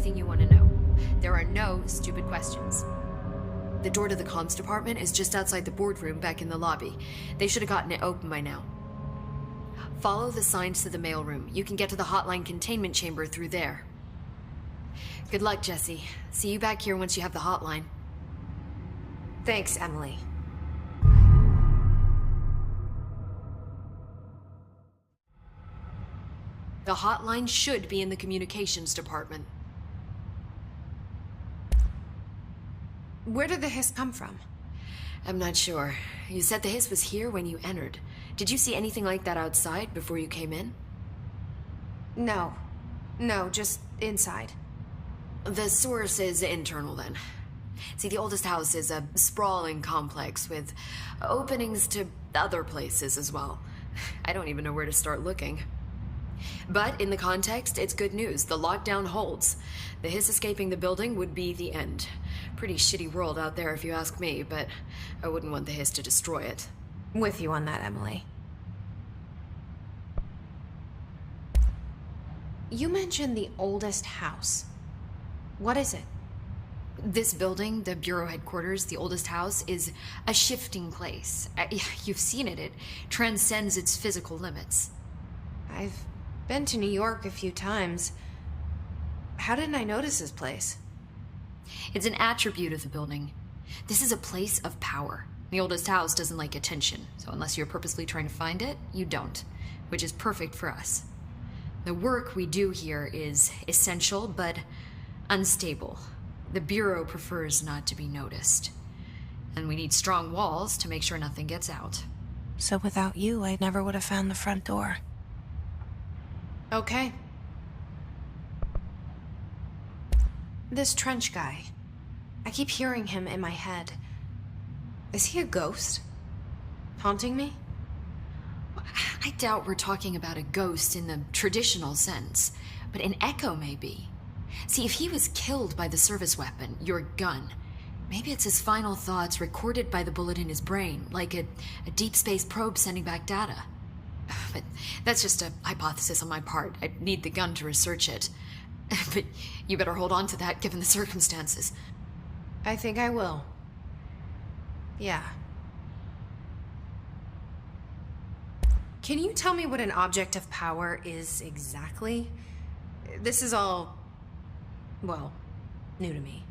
everything you want to know. There are no stupid questions. The door to the comms department is just outside the boardroom back in the lobby. They should have gotten it open by now. Follow the signs to the mailroom. You can get to the hotline containment chamber through there. Good luck, Jesse. See you back here once you have the hotline. Thanks, Emily. The hotline should be in the communications department. Where did the hiss come from? I'm not sure. You said the hiss was here when you entered. Did you see anything like that outside before you came in? No. No, just inside. The source is internal, then. See, the oldest house is a sprawling complex with openings to other places as well. I don't even know where to start looking. But in the context, it's good news. The lockdown holds. The hiss escaping the building would be the end. Pretty shitty world out there if you ask me, but I wouldn't want the hiss to destroy it. With you on that, Emily. You mentioned the oldest house. What is it? This building, the Bureau headquarters, the oldest house, is a shifting place. You've seen it. It transcends its physical limits. I've been to New York a few times. How didn't I notice this place? It's an attribute of the building. This is a place of power. The oldest house doesn't like attention, so unless you're purposely trying to find it, you don't, which is perfect for us. The work we do here is essential, but unstable. The Bureau prefers not to be noticed. And we need strong walls to make sure nothing gets out. So without you, I never would have found the front door. Okay. This Trench guy. I keep hearing him in my head. Is he a ghost? Haunting me? I doubt we're talking about a ghost in the traditional sense, but an echo maybe. See, if he was killed by the service weapon, your gun, maybe it's his final thoughts recorded by the bullet in his brain, like a deep space probe sending back data. But that's just a hypothesis on my part. I'd need the gun to research it. But you better hold on to that given the circumstances. I think I will. Yeah. Can you tell me what an object of power is exactly? This is all, well, new to me.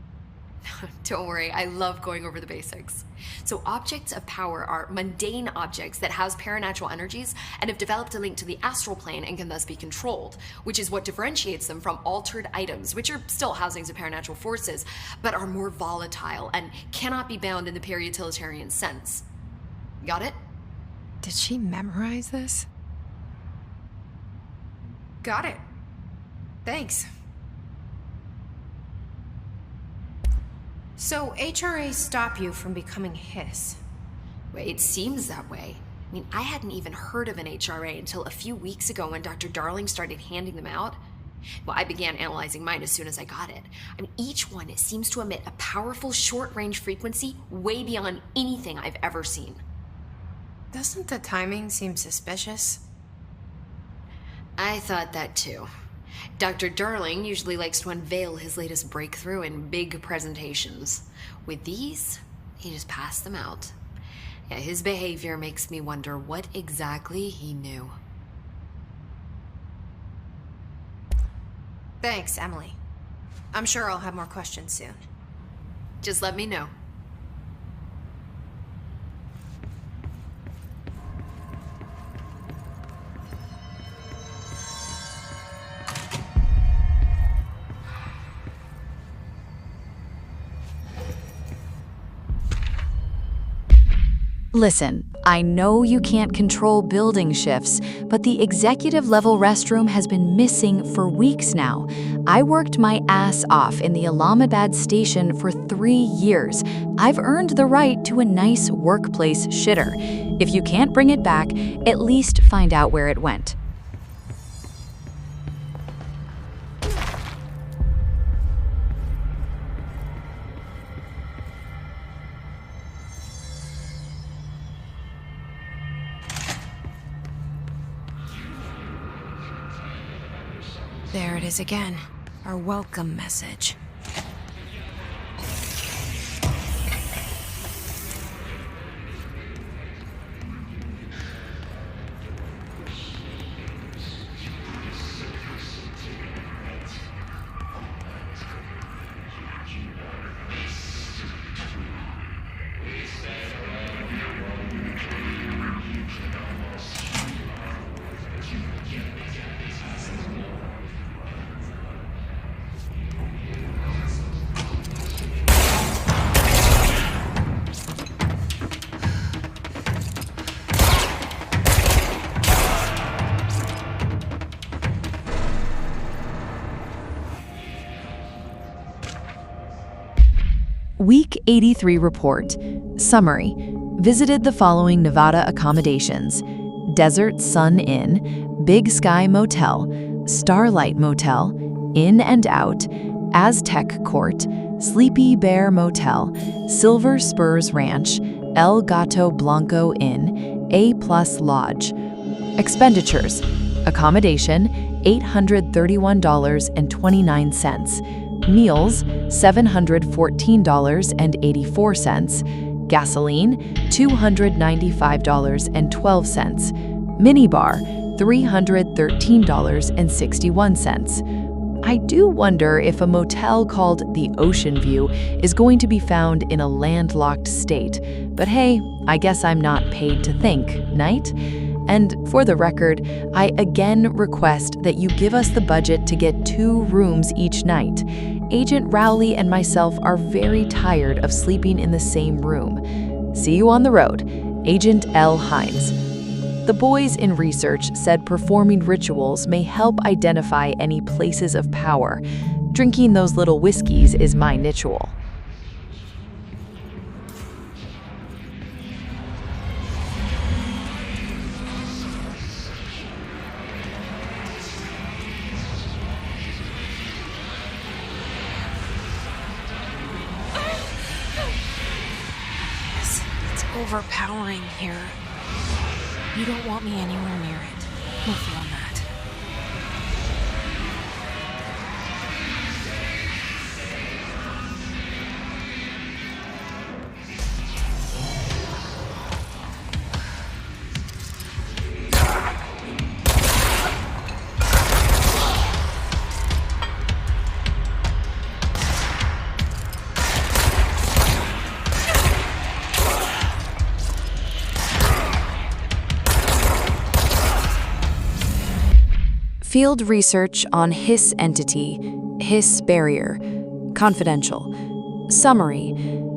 Don't worry, I love going over the basics. So objects of power are mundane objects that house paranatural energies and have developed a link to the astral plane and can thus be controlled, which is what differentiates them from altered items, which are still housings of paranatural forces, but are more volatile and cannot be bound in the peri-utilitarian sense. Got it? Did she memorize this? Got it. Thanks. So, HRAs stop you from becoming hiss? Well, it seems that way. I mean, I hadn't even heard of an HRA until a few weeks ago when Dr. Darling started handing them out. Well, I began analyzing mine as soon as I got it. I mean, each one seems to emit a powerful short-range frequency way beyond anything I've ever seen. Doesn't the timing seem suspicious? I thought that too. Dr. Darling usually likes to unveil his latest breakthrough in big presentations. With these, he just passed them out. Yeah, his behavior makes me wonder what exactly he knew. Thanks, Emily. I'm sure I'll have more questions soon. Just let me know. Listen, I know you can't control building shifts, but the executive-level restroom has been missing for weeks now. I worked my ass off in the Islamabad station for 3 years. I've earned the right to a nice workplace shitter. If you can't bring it back, at least find out where it went. There it is again. Our welcome message. Week 83 report. Summary. Visited the following Nevada accommodations: Desert Sun Inn, Big Sky Motel, Starlight Motel, In and Out, Aztec Court, Sleepy Bear Motel, Silver Spurs Ranch, El Gato Blanco Inn, A Plus Lodge. Expenditures. Accommodation, $831.29. Meals, $714.84. Gasoline, $295.12. Minibar, $313.61. I do wonder if a motel called the Ocean View is going to be found in a landlocked state. But hey, I guess I'm not paid to think, Knight? And for the record, I again request that you give us the budget to get 2 rooms each night. Agent Rowley and myself are very tired of sleeping in the same room. See you on the road. Agent L. Hines. The boys in research said performing rituals may help identify any places of power. Drinking those little whiskeys is my ritual. It's overpowering here. You don't want me anywhere near it. With you on that. Field research on Hiss entity, Hiss barrier. Confidential. Summary.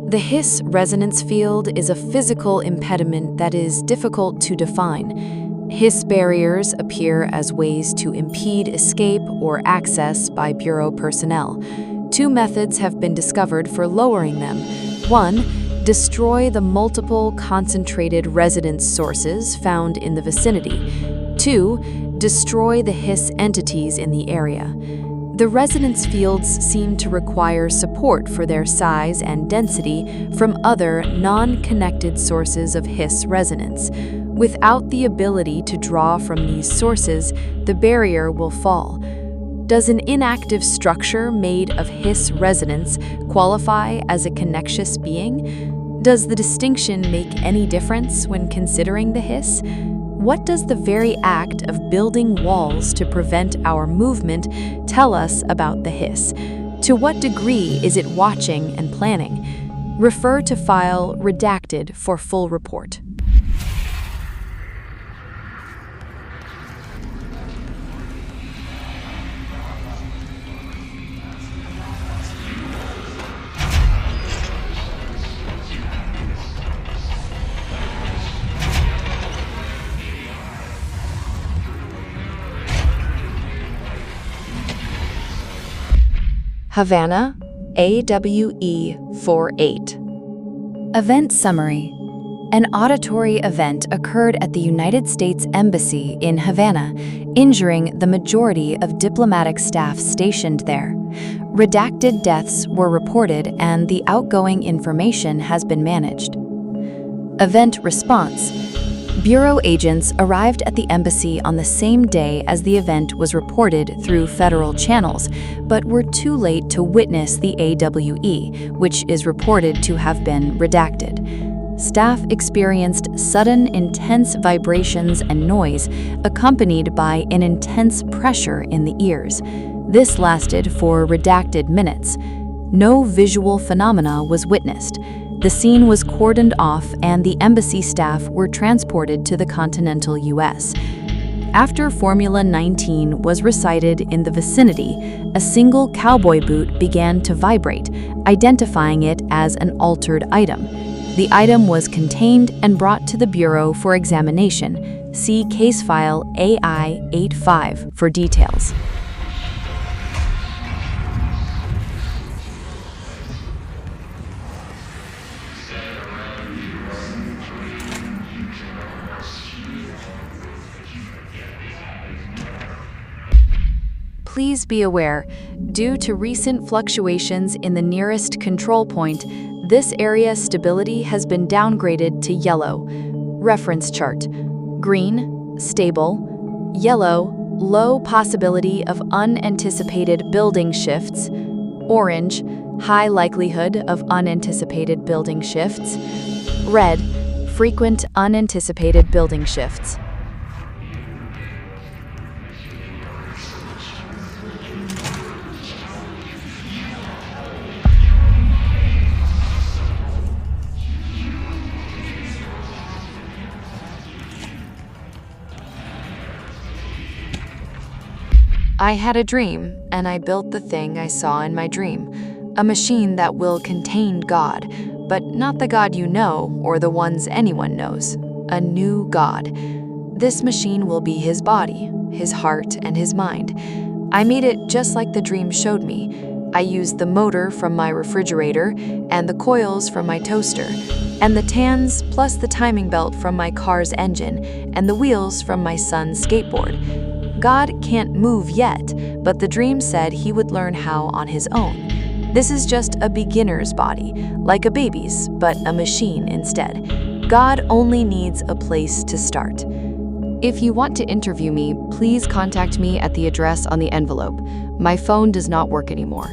The Hiss resonance field is a physical impediment that is difficult to define. Hiss barriers appear as ways to impede escape or access by Bureau personnel. 2 methods have been discovered for lowering them. 1. Destroy the multiple concentrated resonance sources found in the vicinity. 2. Destroy the Hiss entities in the area. The resonance fields seem to require support for their size and density from other non-connected sources of Hiss resonance. Without the ability to draw from these sources, the barrier will fall. Does an inactive structure made of Hiss resonance qualify as a connectious being? Does the distinction make any difference when considering the Hiss? What does the very act of building walls to prevent our movement tell us about the Hiss? To what degree is it watching and planning? Refer to file redacted for full report. Havana, AWE 48. Event summary. An auditory event occurred at the United States Embassy in Havana, injuring the majority of diplomatic staff stationed there. Redacted deaths were reported and the outgoing information has been managed. Event response. Bureau agents arrived at the embassy on the same day as the event was reported through federal channels, but were too late to witness the AWE, which is reported to have been redacted. Staff experienced sudden, intense vibrations and noise, accompanied by an intense pressure in the ears. This lasted for redacted minutes. No visual phenomena was witnessed. The scene was cordoned off and the embassy staff were transported to the continental U.S. After Formula 19 was recited in the vicinity, a single cowboy boot began to vibrate, identifying it as an altered item. The item was contained and brought to the Bureau for examination. See case file AI85 for details. Please be aware, due to recent fluctuations in the nearest control point, this area's stability has been downgraded to yellow. Reference chart. Green, stable. Yellow, low possibility of unanticipated building shifts. Orange, high likelihood of unanticipated building shifts. Red, frequent unanticipated building shifts. I had a dream, and I built the thing I saw in my dream, a machine that will contain God, but not the God you know or the ones anyone knows, a new God. This machine will be his body, his heart, and his mind. I made it just like the dream showed me. I used the motor from my refrigerator and the coils from my toaster, and the tans plus the timing belt from my car's engine and the wheels from my son's skateboard. God can't move yet, but the dream said he would learn how on his own. This is just a beginner's body, like a baby's, but a machine instead. God only needs a place to start. If you want to interview me, please contact me at the address on the envelope. My phone does not work anymore.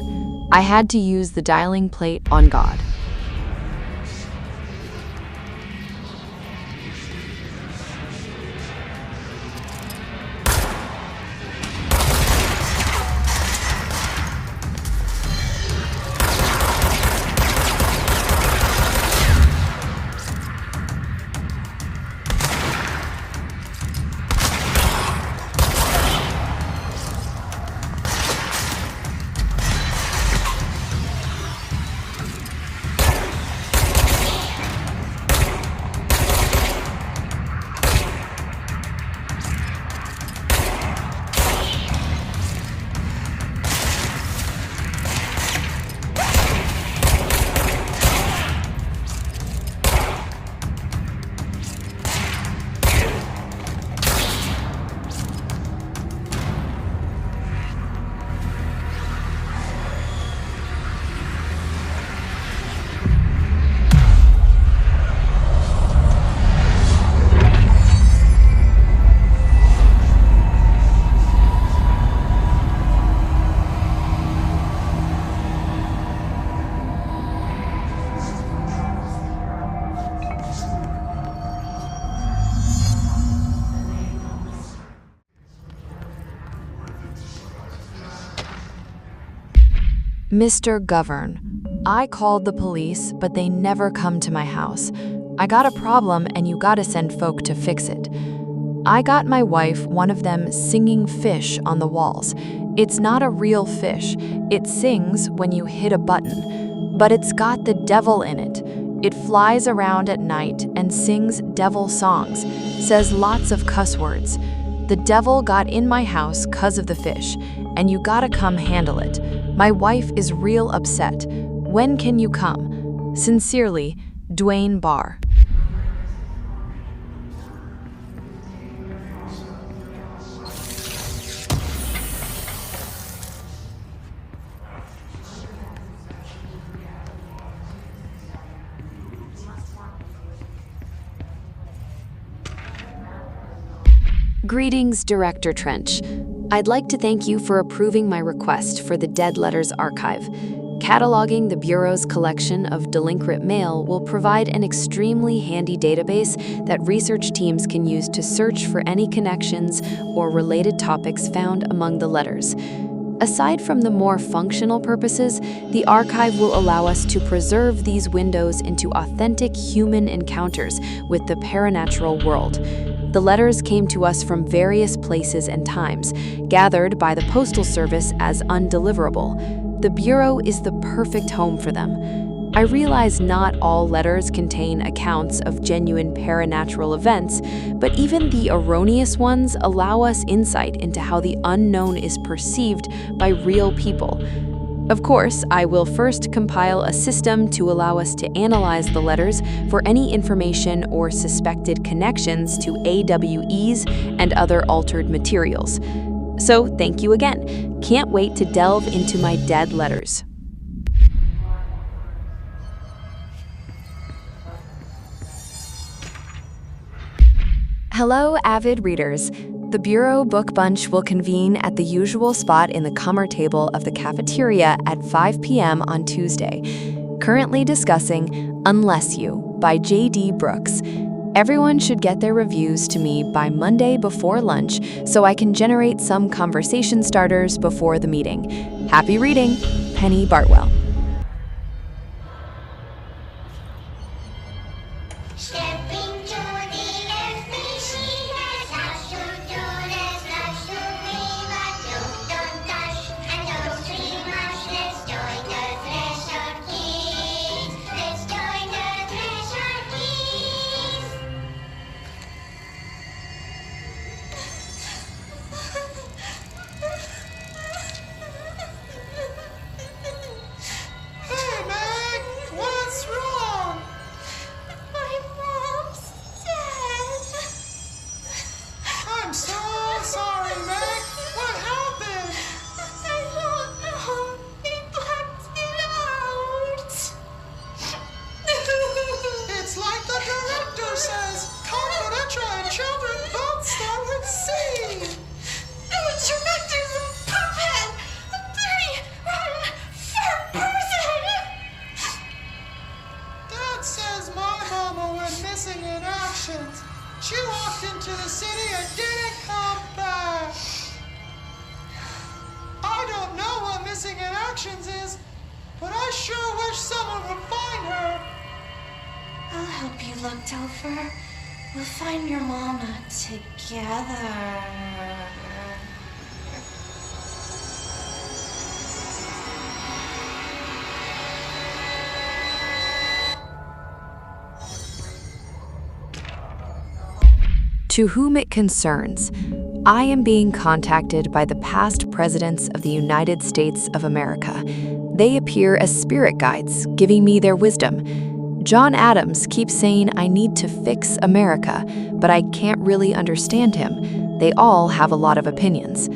I had to use the dialing plate on God. Mr. Govern, I called the police, but they never come to my house. I got a problem and you gotta send folk to fix it. I got my wife one of them singing fish on the walls. It's not a real fish. It sings when you hit a button, but it's got the devil in it. It flies around at night and sings devil songs, says lots of cuss words. The devil got in my house 'cause of the fish, and you gotta come handle it. My wife is real upset. When can you come? Sincerely, Dwayne Barr. Greetings, Director Trench. I'd like to thank you for approving my request for the Dead Letters Archive. Cataloging the Bureau's collection of delinquent mail will provide an extremely handy database that research teams can use to search for any connections or related topics found among the letters. Aside from the more functional purposes, the archive will allow us to preserve these windows into authentic human encounters with the paranatural world. The letters came to us from various places and times, gathered by the Postal Service as undeliverable. The Bureau is the perfect home for them. I realize not all letters contain accounts of genuine paranatural events, but even the erroneous ones allow us insight into how the unknown is perceived by real people. Of course, I will first compile a system to allow us to analyze the letters for any information or suspected connections to AWEs and other altered materials. So, thank you again. Can't wait to delve into my dead letters. Hello, avid readers. The Bureau Book Bunch will convene at the usual spot in the comer table of the cafeteria at 5 p.m. on Tuesday. Currently discussing Unless You by J.D. Brooks. Everyone should get their reviews to me by Monday before lunch so I can generate some conversation starters before the meeting. Happy reading, Penny Bartwell. She walked into the city and didn't come back. I don't know what missing in actions is, but I sure wish someone would find her. I'll help you look, Topher. We'll find your mama together. To whom it concerns, I am being contacted by the past presidents of the United States of America. They appear as spirit guides, giving me their wisdom. John Adams keeps saying I need to fix America, but I can't really understand him. They all have a lot of opinions.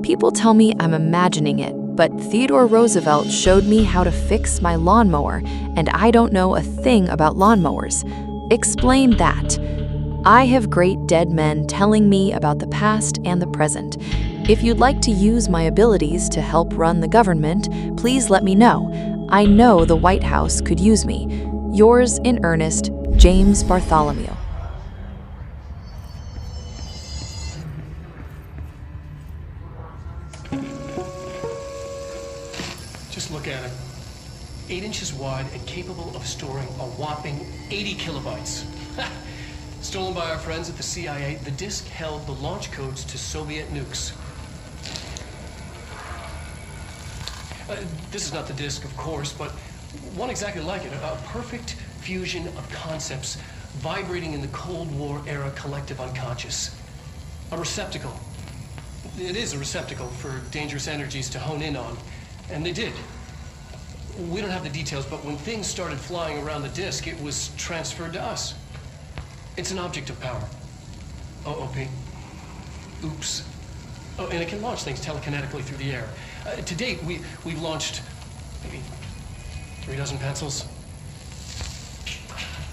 People tell me I'm imagining it, but Theodore Roosevelt showed me how to fix my lawnmower, and I don't know a thing about lawnmowers. Explain that. I have great dead men telling me about the past and the present. If you'd like to use my abilities to help run the government, please let me know. I know the White House could use me. Yours in earnest, James Bartholomew. Just look at it. 8 inches wide and capable of storing a whopping 80 kilobytes. Stolen by our friends at the CIA, the disk held the launch codes to Soviet nukes. This is not the disk, of course, but one exactly like it. A perfect fusion of concepts vibrating in the Cold War era collective unconscious. A receptacle. It is a receptacle for dangerous energies to hone in on. And they did. We don't have the details, but when things started flying around the disk, it was transferred to us. It's an object of power. OP. Oops. Oh, and it can launch things telekinetically through the air. To date, we've launched maybe 3 dozen pencils.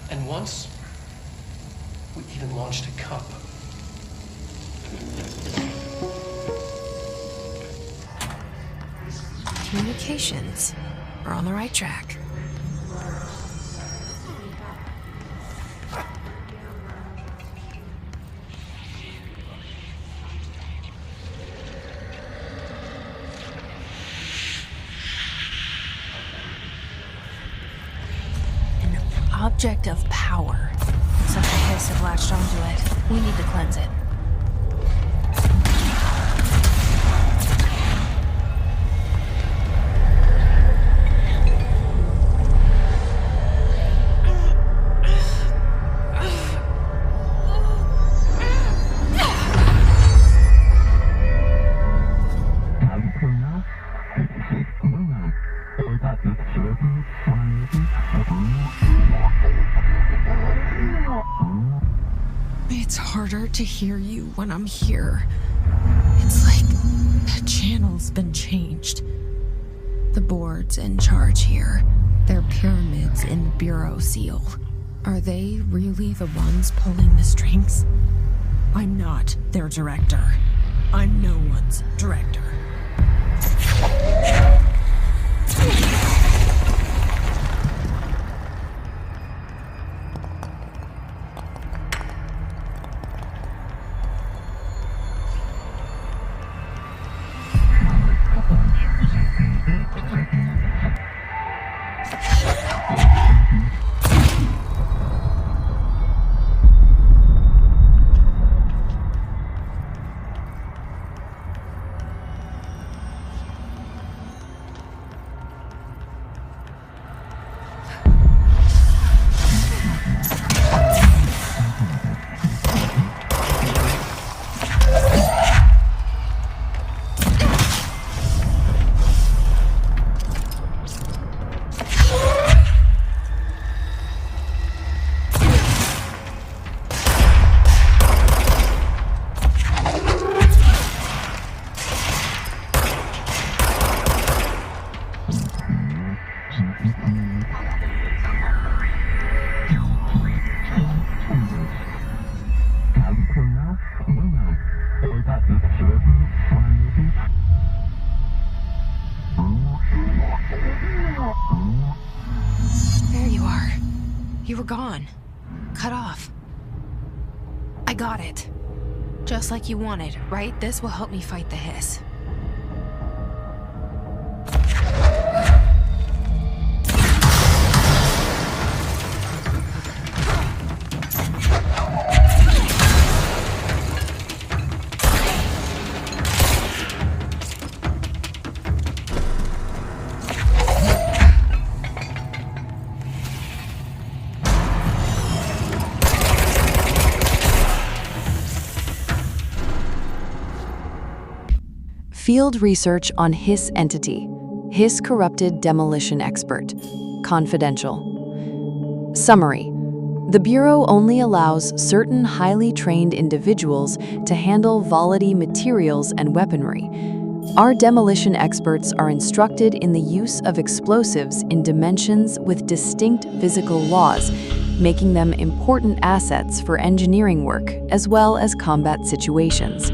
And once, we even launched a cup. indications we're on the right track. An object of power. Looks like the hiss have latched onto it. We need to cleanse it. It's harder to hear you when I'm here. It's like the channel's been changed. The board's in charge here. They're pyramids in Bureau Seal. Are they really the ones pulling the strings? I'm not their director. I'm no one's director. There you are. You were gone. Cut off. I got it. Just like you wanted, right? This will help me fight the hiss. Field research on Hiss entity. Hiss corrupted demolition expert. Confidential. Summary. The Bureau only allows certain highly trained individuals to handle volatile materials and weaponry. Our demolition experts are instructed in the use of explosives in dimensions with distinct physical laws, making them important assets for engineering work as well as combat situations.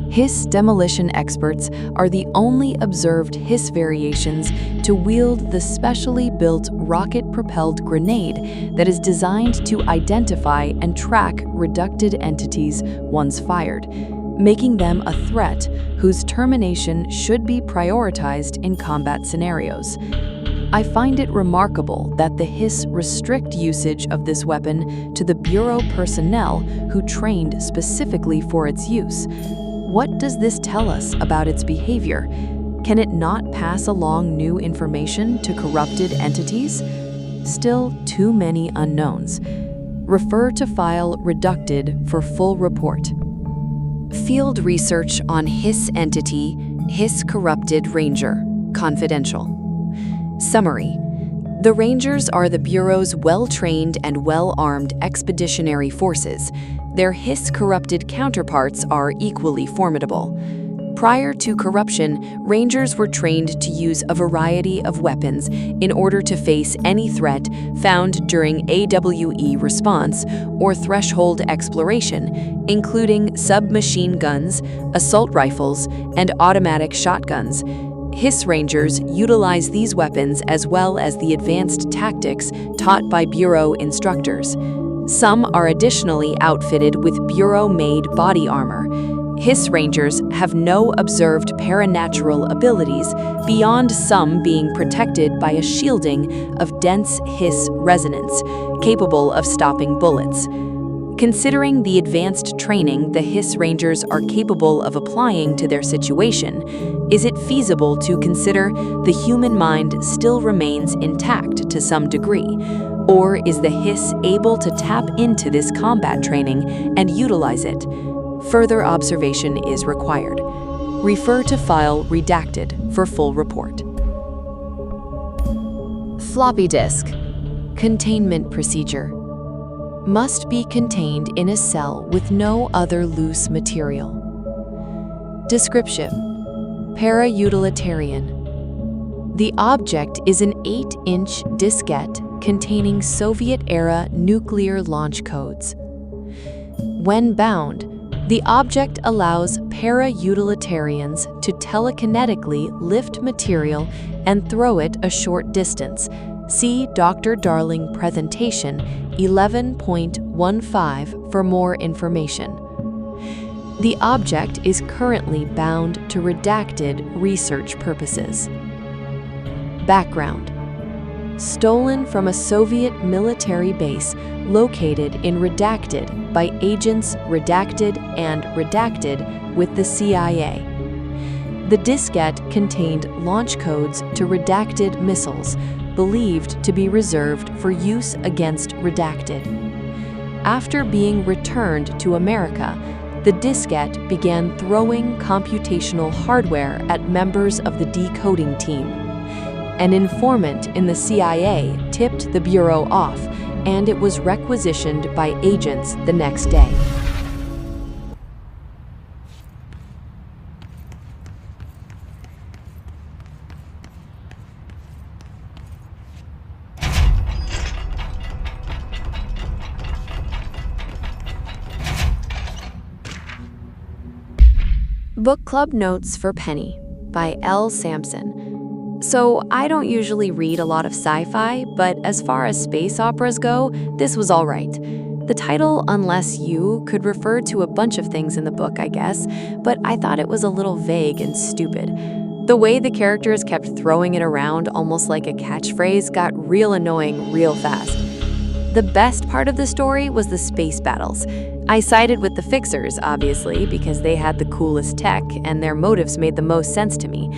Hiss demolition experts are the only observed Hiss variations to wield the specially built rocket-propelled grenade that is designed to identify and track reducted entities once fired, making them a threat whose termination should be prioritized in combat scenarios. I find it remarkable that the Hiss restrict usage of this weapon to the Bureau personnel who trained specifically for its use. What does this tell us about its behavior? Can it not pass along new information to corrupted entities? Still too many unknowns. Refer to file Reducted for full report. Field research on Hiss entity, Hiss corrupted Ranger. Confidential. Summary. The Rangers are the Bureau's well-trained and well-armed expeditionary forces. Their Hiss-corrupted counterparts are equally formidable. Prior to corruption, Rangers were trained to use a variety of weapons in order to face any threat found during AWE response or threshold exploration, including submachine guns, assault rifles, and automatic shotguns. Hiss Rangers utilize these weapons as well as the advanced tactics taught by Bureau instructors. Some are additionally outfitted with Bureau-made body armor. Hiss Rangers have no observed paranatural abilities beyond some being protected by a shielding of dense hiss resonance, capable of stopping bullets. Considering the advanced training the Hiss Rangers are capable of applying to their situation, is it feasible to consider the human mind still remains intact to some degree? Or is the Hiss able to tap into this combat training and utilize it? Further observation is required. Refer to file redacted for full report. Floppy disk. Containment procedure. Must be contained in a cell with no other loose material. Description: para-utilitarian. The object is an 8-inch diskette containing Soviet-era nuclear launch codes. When bound, the object allows para-utilitarians to telekinetically lift material and throw it a short distance. See Dr. Darling Presentation 11.15 for more information. The object is currently bound to redacted research purposes. Background: stolen from a Soviet military base located in Redacted by agents Redacted and Redacted with the CIA. The diskette contained launch codes to redacted missiles, believed to be reserved for use against Redacted. After being returned to America, the diskette began throwing computational hardware at members of the decoding team. An informant in the CIA tipped the Bureau off, and it was requisitioned by agents the next day. Book Club Notes for Penny by L. Sampson. So I don't usually read a lot of sci-fi, but as far as space operas go, this was all right. The title, Unless You, could refer to a bunch of things in the book, I guess, but I thought it was a little vague and stupid. The way the characters kept throwing it around almost like a catchphrase got real annoying real fast. The best part of the story was the space battles. I sided with the Fixers, obviously, because they had the coolest tech and their motives made the most sense to me.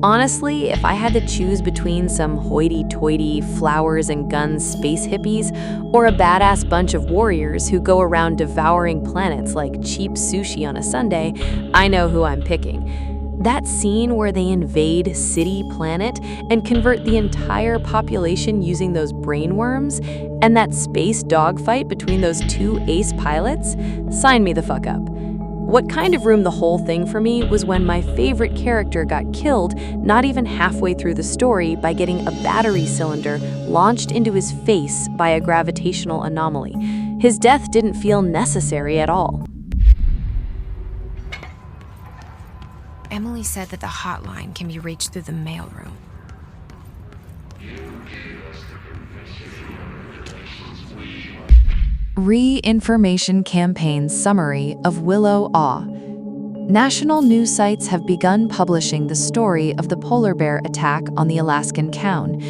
Honestly, if I had to choose between some hoity-toity, flowers and guns space hippies or a badass bunch of warriors who go around devouring planets like cheap sushi on a Sunday, I know who I'm picking. That scene where they invade City Planet and convert the entire population using those brainworms, and that space dogfight between those two ace pilots, sign me the fuck up. What kind of ruined the whole thing for me was when my favorite character got killed not even halfway through the story by getting a battery cylinder launched into his face by a gravitational anomaly. His death didn't feel necessary at all. Emily said that the hotline can be reached through the mailroom. Re-information campaign summary of Willow Awe. National news sites have begun publishing the story of the polar bear attack on the Alaskan Cown.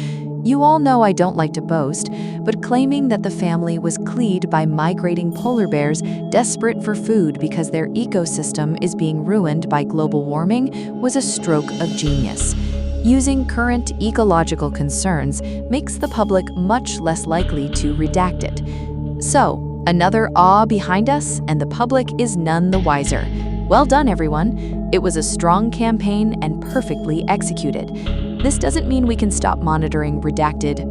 You all know I don't like to boast, but claiming that the family was cleared by migrating polar bears desperate for food because their ecosystem is being ruined by global warming was a stroke of genius. Using current ecological concerns makes the public much less likely to redact it. So, another awe behind us, and the public is none the wiser. Well done, everyone. It was a strong campaign and perfectly executed. This doesn't mean we can stop monitoring redacted,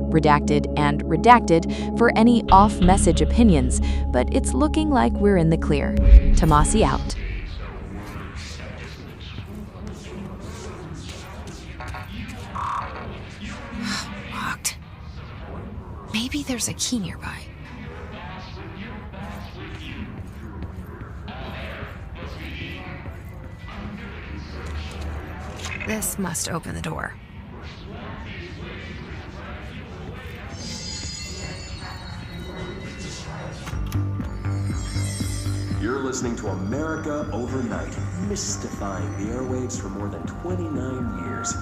and redacted for any off-message opinions, but it's looking like we're in the clear. Tomasi out. Locked. Maybe there's a key nearby. This must open the door. You're listening to America Overnight, mystifying the airwaves for more than 29 years.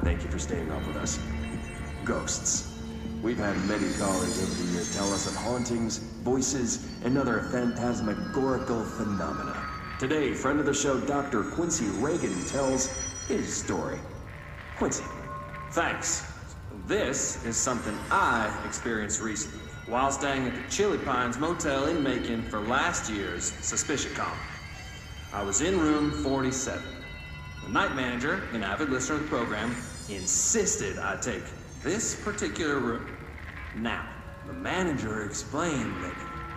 Thank you for staying up with us. Ghosts. We've had many callers over the years tell us of hauntings, voices, and other phantasmagorical phenomena. Today, friend of the show, Dr. Quincy Reagan, tells his story. Quincy. Thanks. This is something I experienced recently while staying at the Chili Pines Motel in Macon for last year's Suspicion Con. I was in room 47. The night manager, an avid listener of the program, insisted I take this particular room. Now, the manager explained that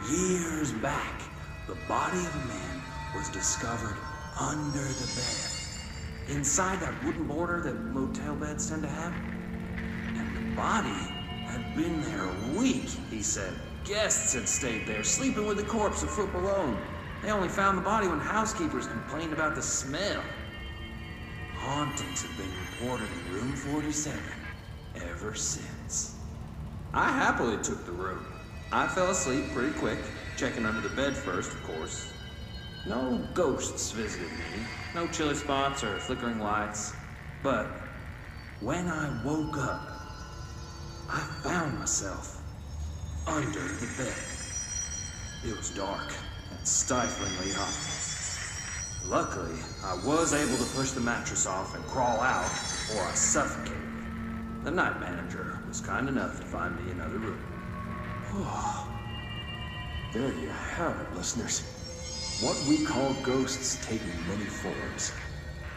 years back, the body of a man was discovered under the bed, inside that wooden border that motel beds tend to have. And the body had been there a week, he said. Guests had stayed there, sleeping with the corpse a foot below. They only found the body when housekeepers complained about the smell. Hauntings have been reported in room 47 ever since. I happily took the room. I fell asleep pretty quick, checking under the bed first, of course. No ghosts visited me, no chilly spots or flickering lights. But when I woke up, I found myself under the bed. It was dark and stiflingly hot. Luckily, I was able to push the mattress off and crawl out before I suffocated. The night manager was kind enough to find me another room. Oh, there you have it, listeners. What we call ghosts take many forms.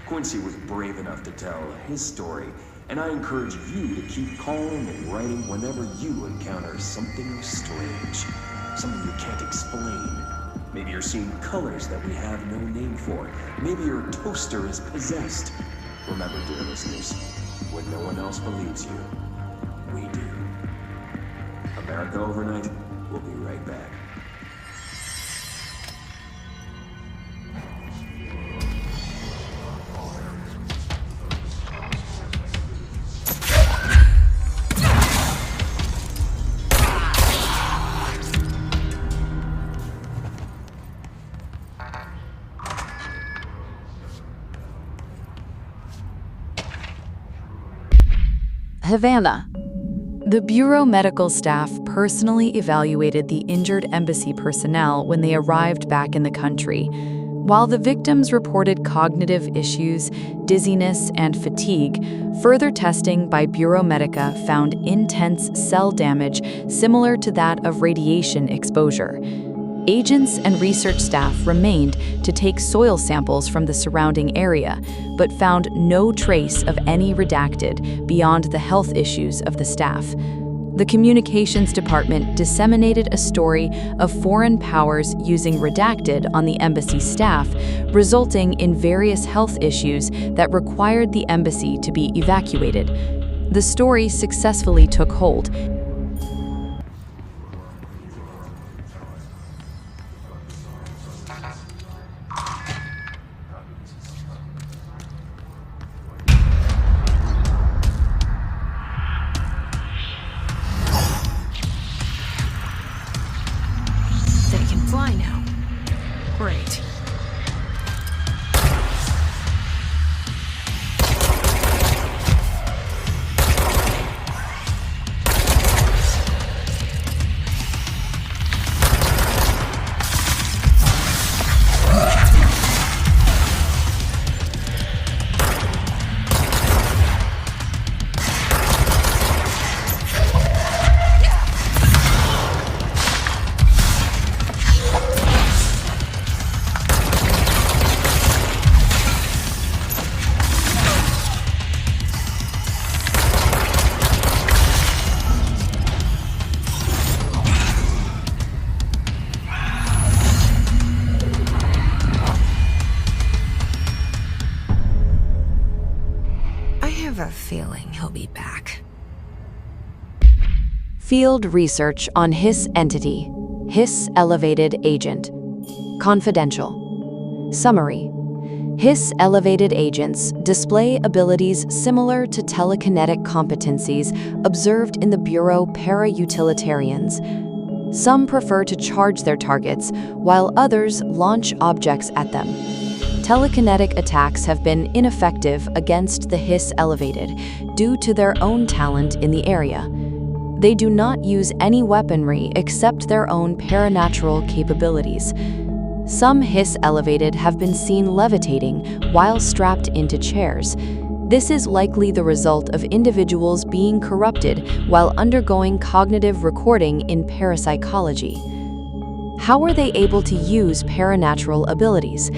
Quincy was brave enough to tell his story, and I encourage you to keep calling and writing whenever you encounter something strange, something you can't explain. Maybe you're seeing colors that we have no name for. Maybe your toaster is possessed. Remember, dear listeners, when no one else believes you, we do. America Overnight, we'll be right back. Havana. The Bureau medical staff personally evaluated the injured embassy personnel when they arrived back in the country. While the victims reported cognitive issues, dizziness, and fatigue, further testing by Bureau Medica found intense cell damage similar to that of radiation exposure. Agents and research staff remained to take soil samples from the surrounding area, but found no trace of any redacted beyond the health issues of the staff. The communications department disseminated a story of foreign powers using redacted on the embassy staff, resulting in various health issues that required the embassy to be evacuated. The story successfully took hold. Fly now. Great. I have a feeling he'll be back. Field research on Hiss entity, Hiss elevated agent. Confidential. Summary. Hiss-elevated agents display abilities similar to telekinetic competencies observed in the Bureau para-utilitarians. Some prefer to charge their targets, while others launch objects at them. Telekinetic attacks have been ineffective against the Hiss-elevated due to their own talent in the area. They do not use any weaponry except their own paranatural capabilities. Some Hiss-elevated have been seen levitating while strapped into chairs. This is likely the result of individuals being corrupted while undergoing cognitive recording in parapsychology. How are they able to use paranatural abilities?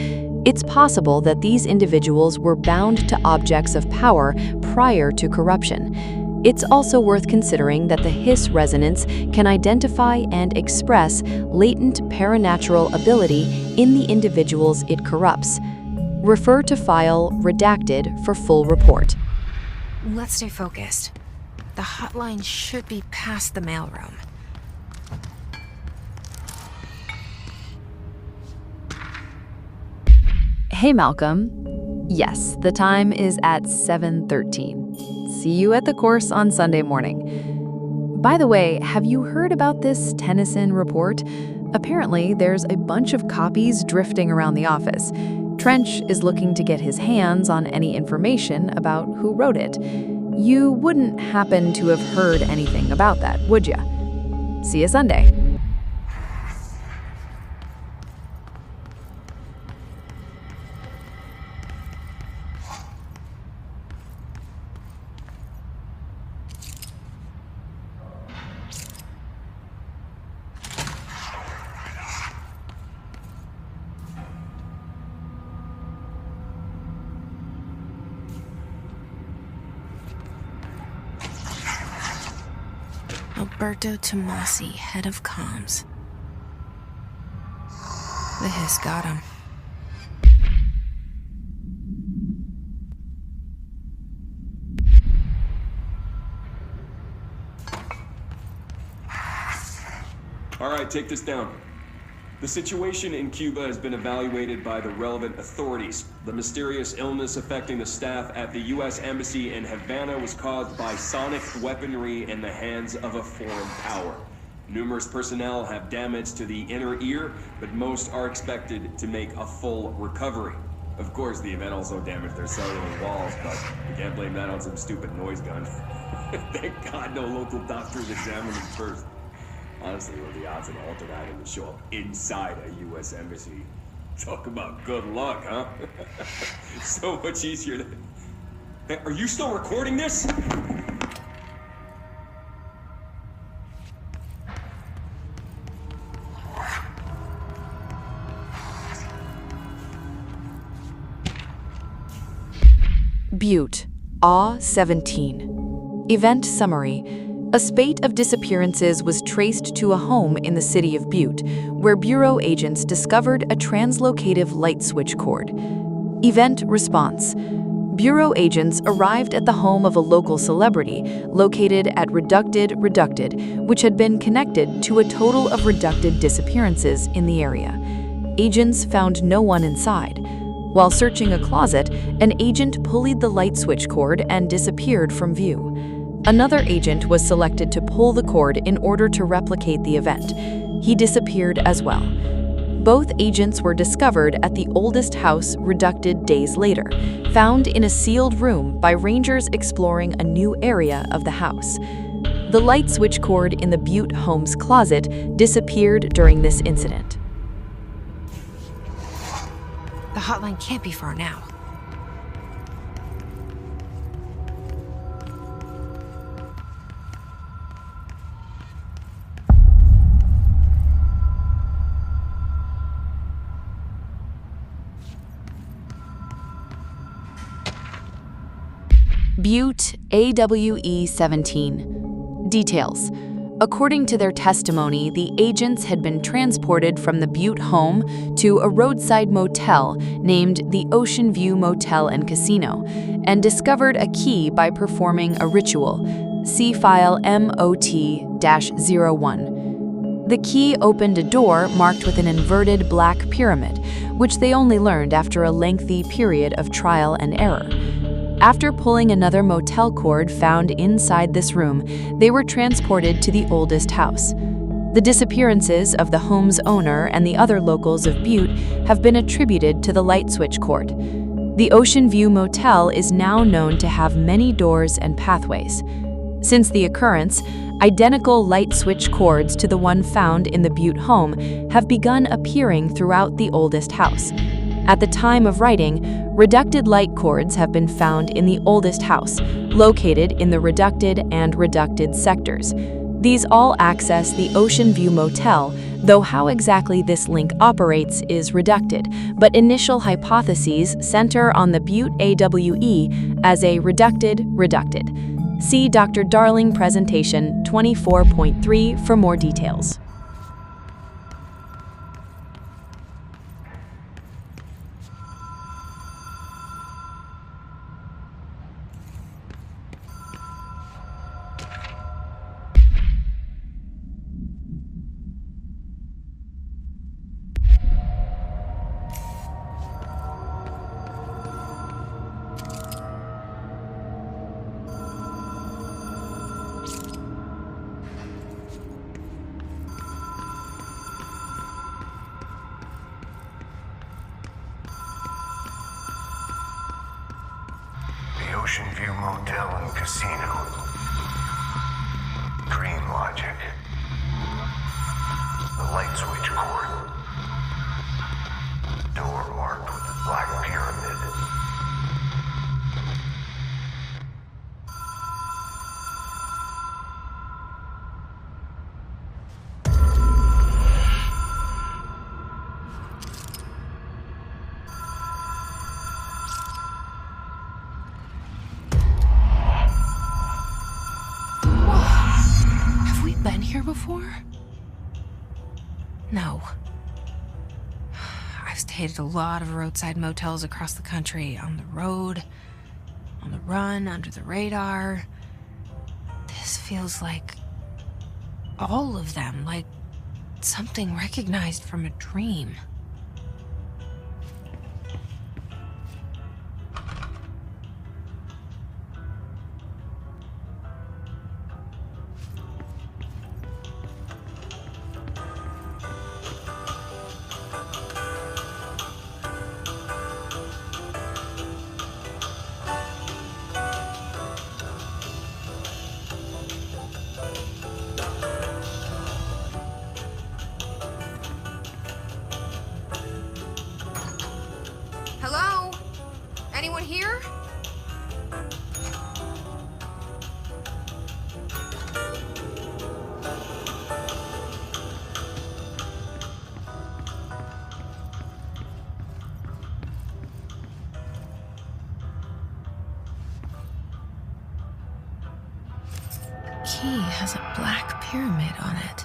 It's possible that these individuals were bound to objects of power prior to corruption. It's also worth considering that the Hiss resonance can identify and express latent paranatural ability in the individuals it corrupts. Refer to file redacted for full report. Let's stay focused. The hotline should be past the mailroom. Hey, Malcolm. Yes, the time is at 7:13. See you at the course on Sunday morning. By the way, have you heard about this Tennyson report? Apparently, there's a bunch of copies drifting around the office. Trench is looking to get his hands on any information about who wrote it. You wouldn't happen to have heard anything about that, would ya? See you Sunday. Alberto Tomasi, head of comms. The Hiss got him. All right, take this down. The situation in Cuba has been evaluated by the relevant authorities. The mysterious illness affecting the staff at the U.S. Embassy in Havana was caused by sonic weaponry in the hands of a foreign power. Numerous personnel have damage to the inner ear, but most are expected to make a full recovery. Of course, the event also damaged their cellular walls, but we can't blame that on some stupid noise gun. Thank God no local doctors examined them first. Honestly, what are the odds of an altered item to show up inside a U.S. embassy? Talk about good luck, huh? So much easier to... Hey, are you still recording this? Butte, A17. Event summary. A spate of disappearances was traced to a home in the city of Butte, where Bureau agents discovered a translocative light switch cord. Event response. Bureau agents arrived at the home of a local celebrity located at Reducted, which had been connected to a total of reducted disappearances in the area. Agents found no one inside. While searching a closet, an agent pulleyed the light switch cord and disappeared from view. Another agent was selected to pull the cord in order to replicate the event. He disappeared as well. Both agents were discovered at the oldest house Reducted days later, found in a sealed room by rangers exploring a new area of the house. The light switch cord in the Butte home's closet disappeared during this incident. The hotline can't be far now. Butte, AWE-17. Details. According to their testimony, the agents had been transported from the Butte home to a roadside motel named the Ocean View Motel and Casino, and discovered a key by performing a ritual. See file MOT-01. The key opened a door marked with an inverted black pyramid, which they only learned after a lengthy period of trial and error. After pulling another motel cord found inside this room, they were transported to the oldest house. The disappearances of the home's owner and the other locals of Butte have been attributed to the light switch cord. The Ocean View Motel is now known to have many doors and pathways. Since the occurrence, identical light switch cords to the one found in the Butte home have begun appearing throughout the oldest house. At the time of writing, reducted light cords have been found in the oldest house, located in the reducted and reducted sectors. These all access the Ocean View Motel, though how exactly this link operates is reducted, but initial hypotheses center on the Butte AWE as a reducted. See Dr. Darling presentation 24.3 for more details. Ocean View Motel and Casino. Dream logic. The light switch cord. Door marked with a black pyramid. Here before? No. I've stayed at a lot of roadside motels across the country, on the road, on the run, under the radar. This feels like all of them, like something recognized from a dream. Hello? Anyone here? The key has a black pyramid on it.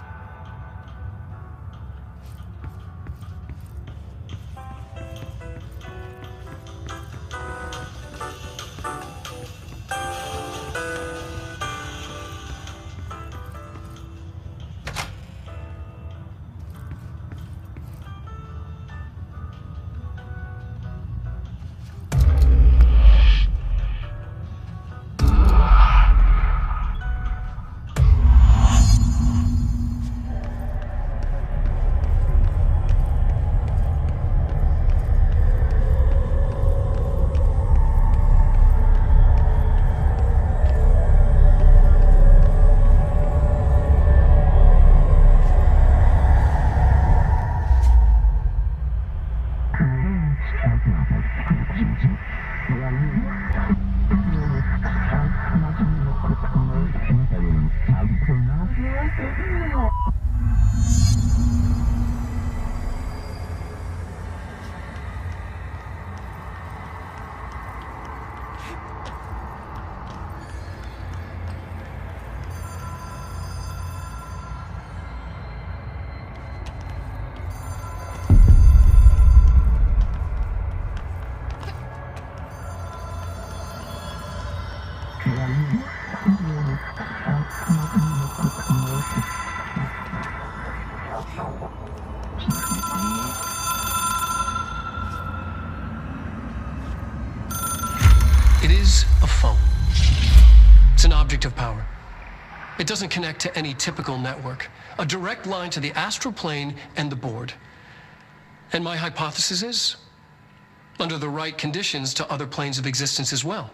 is a phone. It's an object of power. It doesn't connect to any typical network. A direct line to the astral plane and the board. And my hypothesis is, under the right conditions, to other planes of existence as well.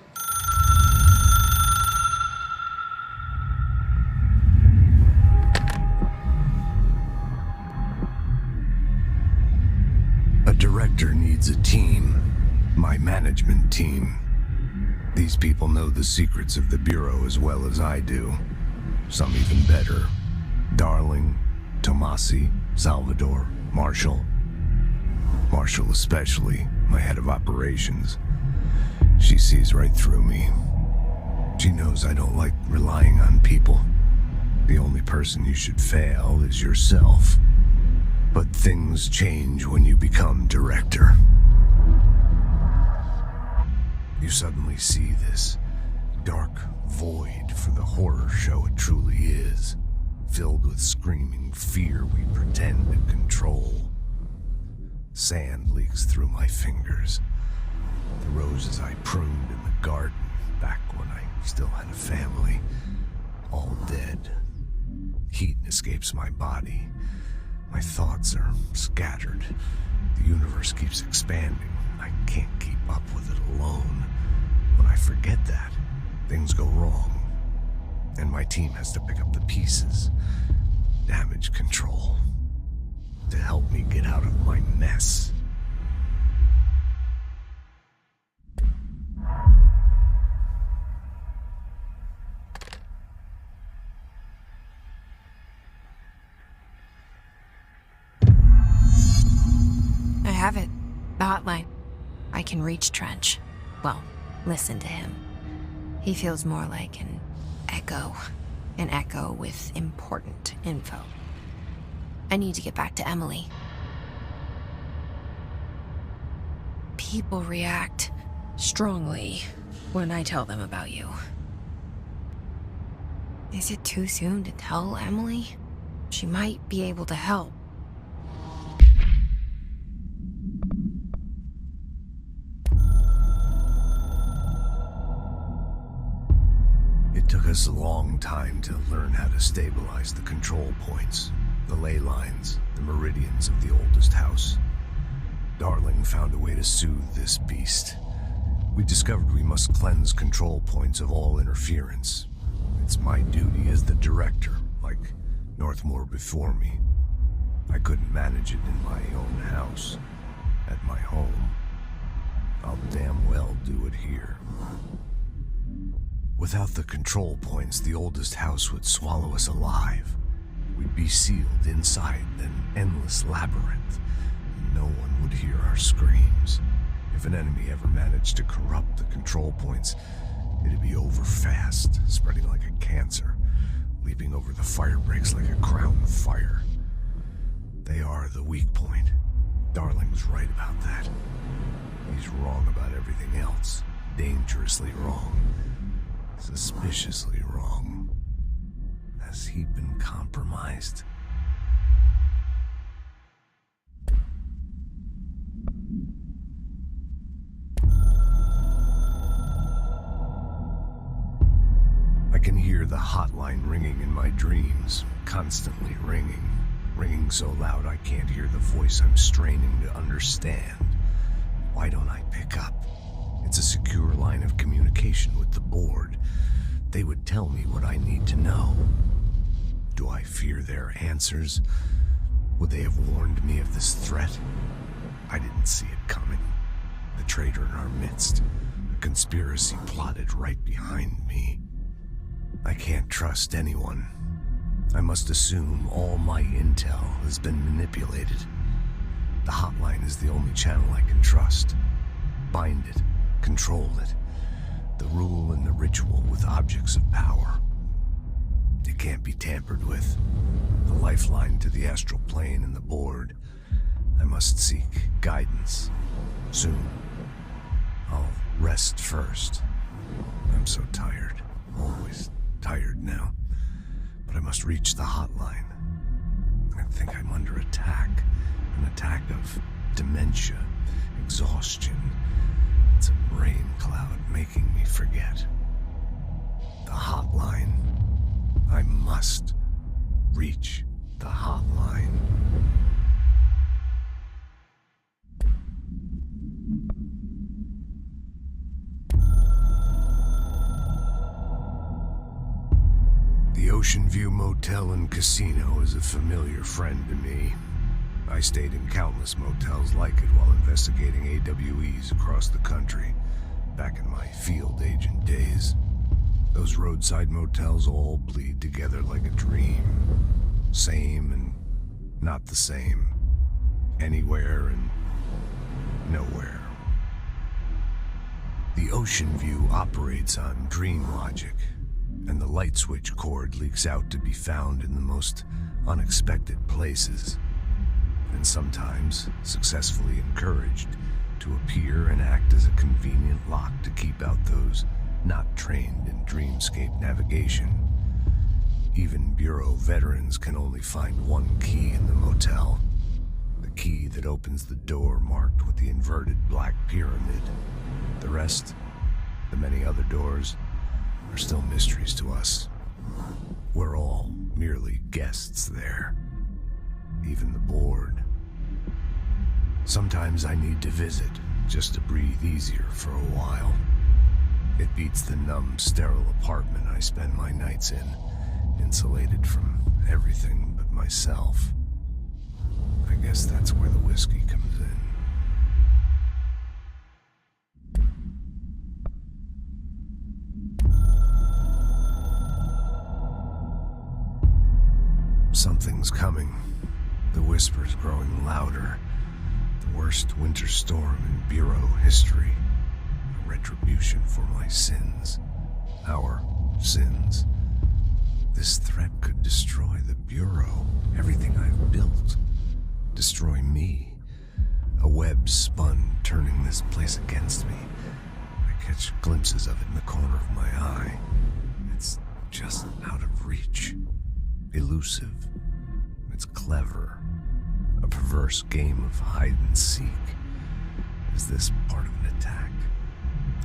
A director needs a team. My management team. These people know the secrets of the Bureau as well as I do. Some even better. Darling, Tomasi, Salvador, Marshall. Marshall especially, my head of operations. She sees right through me. She knows I don't like relying on people. The only person you should fail is yourself. But things change when you become director. You suddenly see this dark void for the horror show it truly is, filled with screaming fear we pretend to control. Sand leaks through my fingers. The roses I pruned in the garden back when I still had a family, all dead. Heat escapes my body. My thoughts are scattered. The universe keeps expanding. I can't keep up with it alone. When I forget that, things go wrong. And my team has to pick up the pieces. Damage control. To help me get out of my mess. I have it. The hotline. I can reach Trench. Well, listen to him. He feels more like an echo. An echo with important info. I need to get back to Emily. People react strongly when I tell them about you. Is it too soon to tell Emily? She might be able to help. It took us a long time to learn how to stabilize the control points, the ley lines, the meridians of the oldest house. Darling found a way to soothe this beast. We discovered we must cleanse control points of all interference. It's my duty as the director, like Northmore before me. I couldn't manage it in my own house, at my home. I'll damn well do it here. Without the control points, the oldest house would swallow us alive. We'd be sealed inside an endless labyrinth, and no one would hear our screams. If an enemy ever managed to corrupt the control points, it'd be over fast, spreading like a cancer, leaping over the fire breaks like a crown of fire. They are the weak point. Darling's right about that. He's wrong about everything else. Dangerously wrong. Suspiciously wrong. Has he been compromised? I can hear the hotline ringing in my dreams, constantly ringing. Ringing so loud I can't hear the voice I'm straining to understand. Why don't I pick up? It's a secure line of communication with the board. They would tell me what I need to know. Do I fear their answers? Would they have warned me of this threat? I didn't see it coming. The traitor in our midst. A conspiracy plotted right behind me. I can't trust anyone. I must assume all my intel has been manipulated. The hotline is the only channel I can trust. Bind it, control it. The rule and the ritual with objects of power. It can't be tampered with. The lifeline to the astral plane and the board. I must seek guidance. Soon. I'll rest first. I'm so tired. Always tired now. But I must reach the hotline. I think I'm under attack. An attack of dementia, exhaustion. It's a rain cloud making me forget. The hotline. I must reach the hotline. The Ocean View Motel and Casino is a familiar friend to me. I stayed in countless motels like it while investigating AWEs across the country, back in my field agent days. Those roadside motels all bleed together like a dream. Same and not the same. Anywhere and nowhere. The Ocean View operates on dream logic, and the light switch cord leaks out to be found in the most unexpected places, and sometimes successfully encouraged to appear and act as a convenient lock to keep out those not trained in dreamscape navigation. Even Bureau veterans can only find one key in the motel. The key that opens the door marked with the inverted black pyramid. The rest, the many other doors, are still mysteries to us. We're all merely guests there. Even the board. Sometimes I need to visit, just to breathe easier for a while. It beats the numb, sterile apartment I spend my nights in, insulated from everything but myself. I guess that's where the whiskey comes in. Something's coming. The whispers growing louder. The worst winter storm in Bureau history. A retribution for my sins. Our sins. This threat could destroy the Bureau. Everything I've built. Destroy me. A web spun, turning this place against me. I catch glimpses of it in the corner of my eye. It's just out of reach. Elusive. It's clever. A perverse game of hide and seek. Is this part of an attack?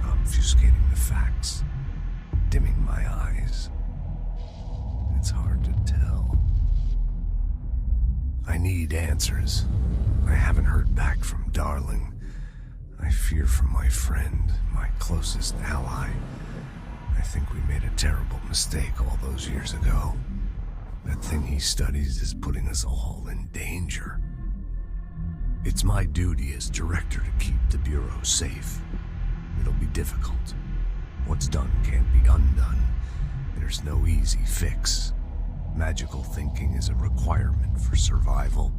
Obfuscating the facts. Dimming my eyes. It's hard to tell. I need answers. I haven't heard back from Darling. I fear for my friend, my closest ally. I think we made a terrible mistake all those years ago. That thing he studies is putting us all in danger. It's my duty as director to keep the Bureau safe. It'll be difficult. What's done can't be undone. There's no easy fix. Magical thinking is a requirement for survival.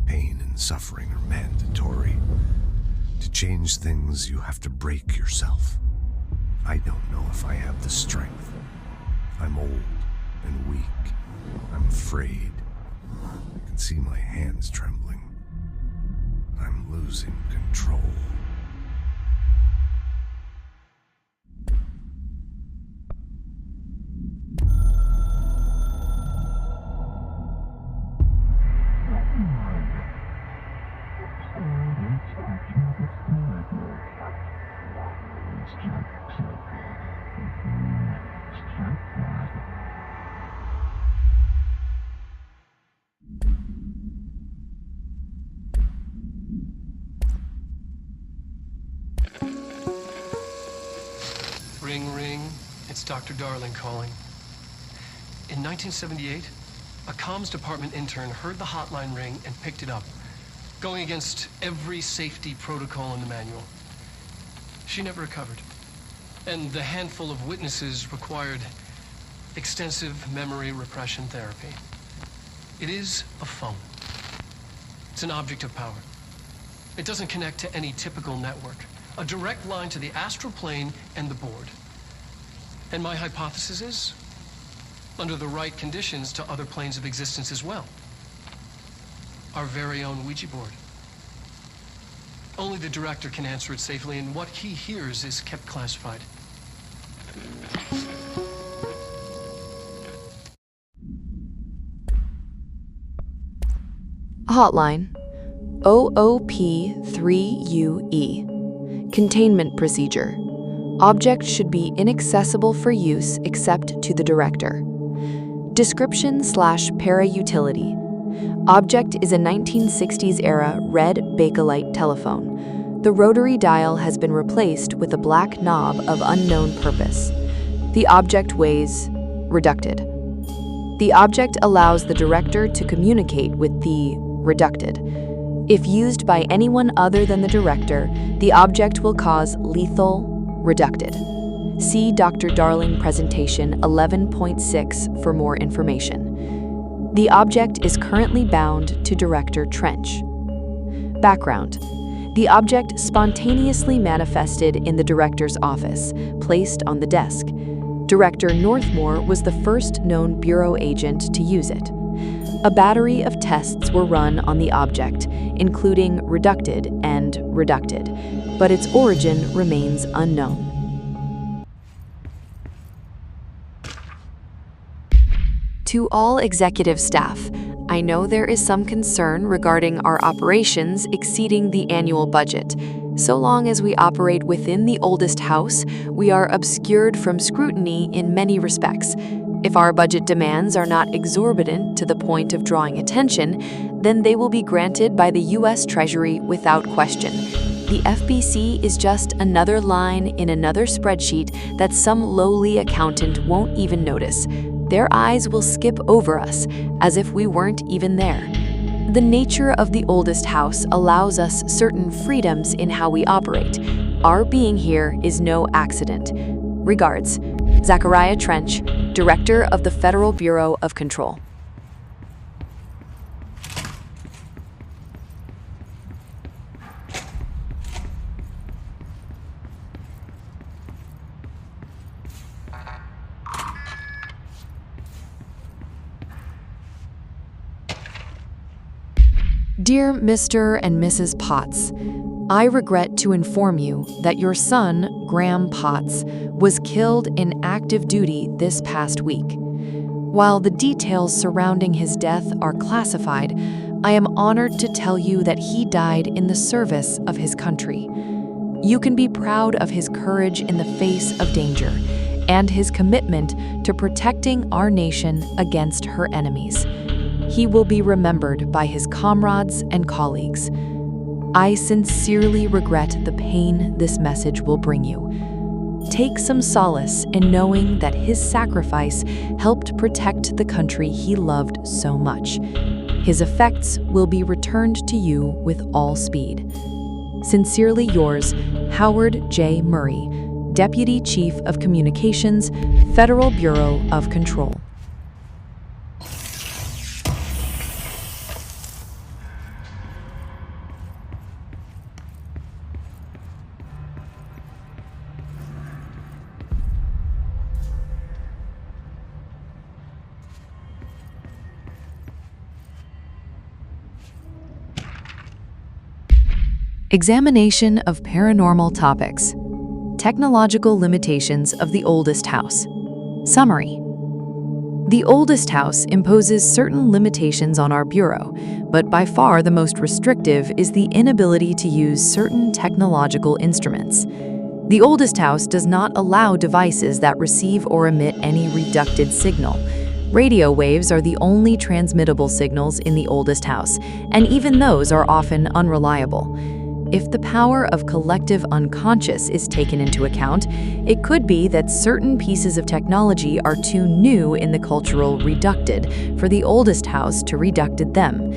Pain and suffering are mandatory. To change things, you have to break yourself. I don't know if I have the strength. I'm old and weak. I'm afraid. I can see my hands trembling. I'm losing control. Ring, ring. It's Dr. Darling calling. In 1978, a comms department intern heard the hotline ring and picked it up, going against every safety protocol in the manual. She never recovered. And the handful of witnesses required extensive memory repression therapy. It is a phone. It's an object of power. It doesn't connect to any typical network. A direct line to the astral plane and the board. And my hypothesis is, under the right conditions, to other planes of existence as well. Our very own Ouija board. Only the director can answer it safely, and what he hears is kept classified. Hotline OOP3UE. Containment procedure. Object should be inaccessible for use except to the director. Description/para-utility. Object is a 1960s-era red Bakelite telephone. The rotary dial has been replaced with a black knob of unknown purpose. The object weighs reducted. The object allows the director to communicate with the reducted. If used by anyone other than the director, the object will cause lethal reducted. See Dr. Darling Presentation 11.6 for more information. The object is currently bound to Director Trench. Background. The object spontaneously manifested in the director's office, placed on the desk. Director Northmore was the first known Bureau agent to use it. A battery of tests were run on the object, including reducted and reducted, but its origin remains unknown. To all executive staff, I know there is some concern regarding our operations exceeding the annual budget. So long as we operate within the oldest house, we are obscured from scrutiny in many respects. If our budget demands are not exorbitant to the point of drawing attention, then they will be granted by the U.S. Treasury without question. The FBC is just another line in another spreadsheet that some lowly accountant won't even notice. Their eyes will skip over us, as if we weren't even there. The nature of the oldest house allows us certain freedoms in how we operate. Our being here is no accident. Regards, Zachariah Trench, Director of the Federal Bureau of Control. Dear Mr. and Mrs. Potts, I regret to inform you that your son, Graham Potts, was killed in active duty this past week. While the details surrounding his death are classified, I am honored to tell you that he died in the service of his country. You can be proud of his courage in the face of danger and his commitment to protecting our nation against her enemies. He will be remembered by his comrades and colleagues. I sincerely regret the pain this message will bring you. Take some solace in knowing that his sacrifice helped protect the country he loved so much. His effects will be returned to you with all speed. Sincerely yours, Howard J. Murray, Deputy Chief of Communications, Federal Bureau of Control. Examination of paranormal topics. Technological limitations of the oldest house. Summary. The oldest house imposes certain limitations on our bureau, but by far the most restrictive is the inability to use certain technological instruments. The oldest house does not allow devices that receive or emit any reducted signal. Radio waves are the only transmittable signals in the oldest house, and even those are often unreliable. If the power of collective unconscious is taken into account, it could be that certain pieces of technology are too new in the cultural reducted for the oldest house to reducted them.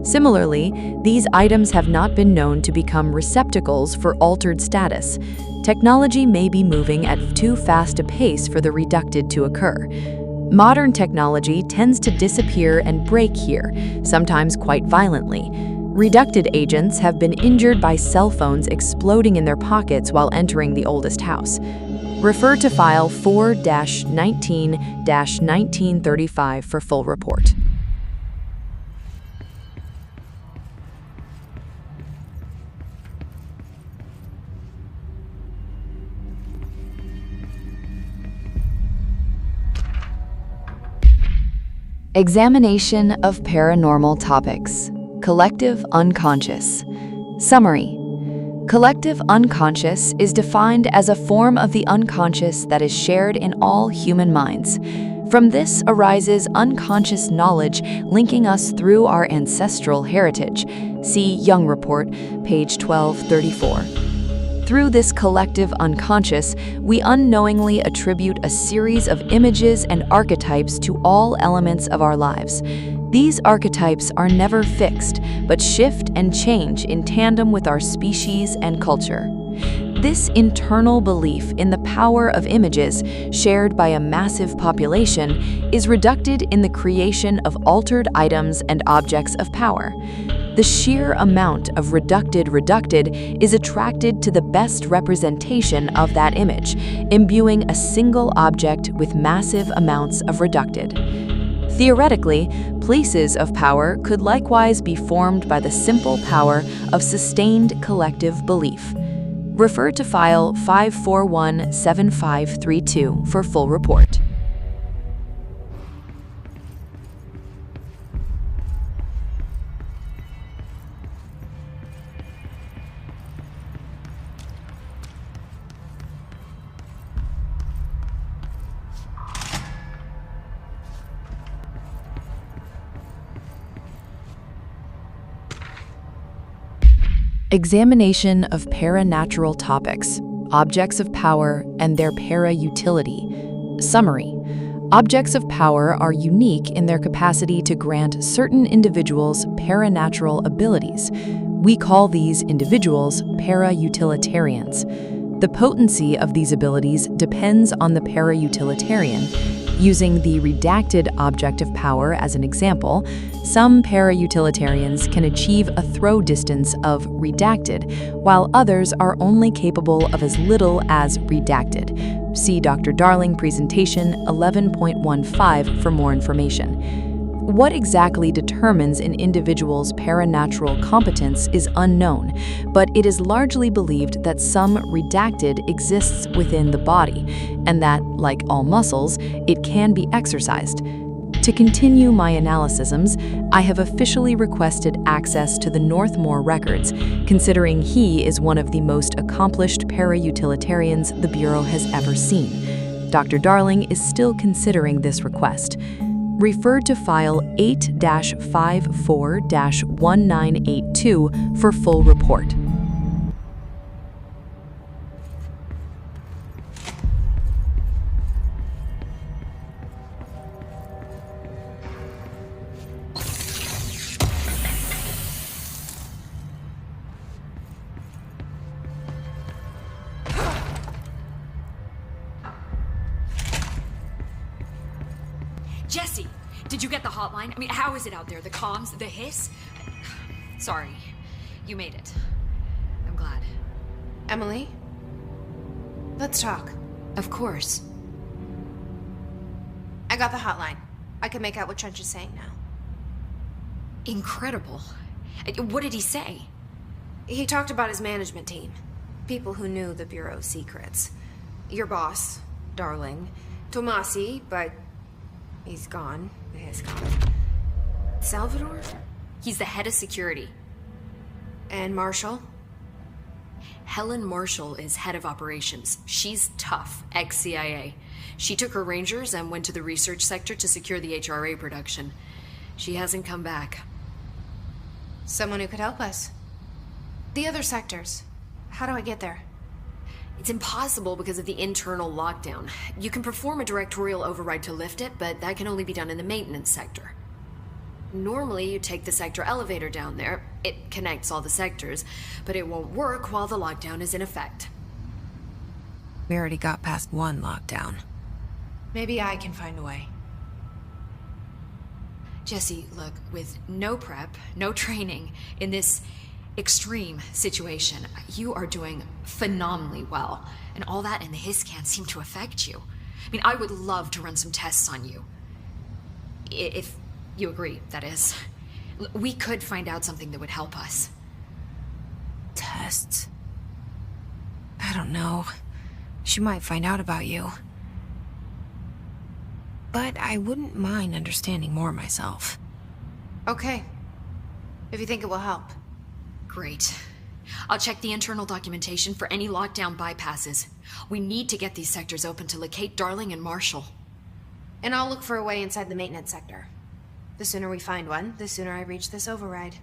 Similarly, these items have not been known to become receptacles for altered status. Technology may be moving at too fast a pace for the reducted to occur. Modern technology tends to disappear and break here, sometimes quite violently. Reducted agents have been injured by cell phones exploding in their pockets while entering the oldest house. Refer to File 4-19-1935 for full report. Examination of paranormal topics. Collective unconscious. Summary. Collective unconscious is defined as a form of the unconscious that is shared in all human minds. From this arises unconscious knowledge linking us through our ancestral heritage. See Young Report, page 1234. Through this collective unconscious, we unknowingly attribute a series of images and archetypes to all elements of our lives. These archetypes are never fixed, but shift and change in tandem with our species and culture. This internal belief in the power of images, shared by a massive population, is reduced in the creation of altered items and objects of power. The sheer amount of reducted is attracted to the best representation of that image, imbuing a single object with massive amounts of reducted. Theoretically, places of power could likewise be formed by the simple power of sustained collective belief. Refer to file 5417532 for full report. Examination of paranatural topics, objects of power, and their para-utility. Summary. Objects of power are unique in their capacity to grant certain individuals paranatural abilities. We call these individuals para-utilitarians. The potency of these abilities depends on the para-utilitarian. Using the redacted object of power as an example, some para-utilitarians can achieve a throw distance of redacted, while others are only capable of as little as redacted. See Dr. Darling presentation 11.15 for more information. What exactly determines an individual's paranatural competence is unknown, but it is largely believed that some redacted exists within the body, and that, like all muscles, it can be exercised. To continue my analysisms, I have officially requested access to the Northmore records, considering he is one of the most accomplished para-utilitarians the Bureau has ever seen. Dr. Darling is still considering this request. Refer to file 8-54-1982 for full report. Jesse, did you get the hotline? I mean, how is it out there? The comms, the hiss? Sorry, you made it. I'm glad. Emily? Let's talk. Of course. I got the hotline. I can make out what Trench is saying now. Incredible. What did he say? He talked about his management team. People who knew the Bureau's secrets. Your boss, Darling. Tomasi, but he's gone. He's gone. Salvador? He's the head of security. And Marshall? Helen Marshall is head of operations. She's tough, ex-CIA. She took her Rangers and went to the research sector to secure the HRA production. She hasn't come back. Someone who could help us. The other sectors. How do I get there? It's impossible because of the internal lockdown. You can perform a directorial override to lift it, but that can only be done in the maintenance sector. Normally, you take the sector elevator down there. It connects all the sectors, but it won't work while the lockdown is in effect. We already got past one lockdown. Maybe I can find a way. Jesse, look, with no prep, no training, in this extreme situation, you are doing phenomenally well. And all that and the hiss can't seem to affect you. I mean, I would love to run some tests on you. If you agree, that is. We could find out something that would help us. Tests? I don't know. She might find out about you. But I wouldn't mind understanding more myself. Okay. If you think it will help. Great. I'll check the internal documentation for any lockdown bypasses. We need to get these sectors open to locate Darling and Marshall. And I'll look for a way inside the maintenance sector. The sooner we find one, the sooner I reach this override.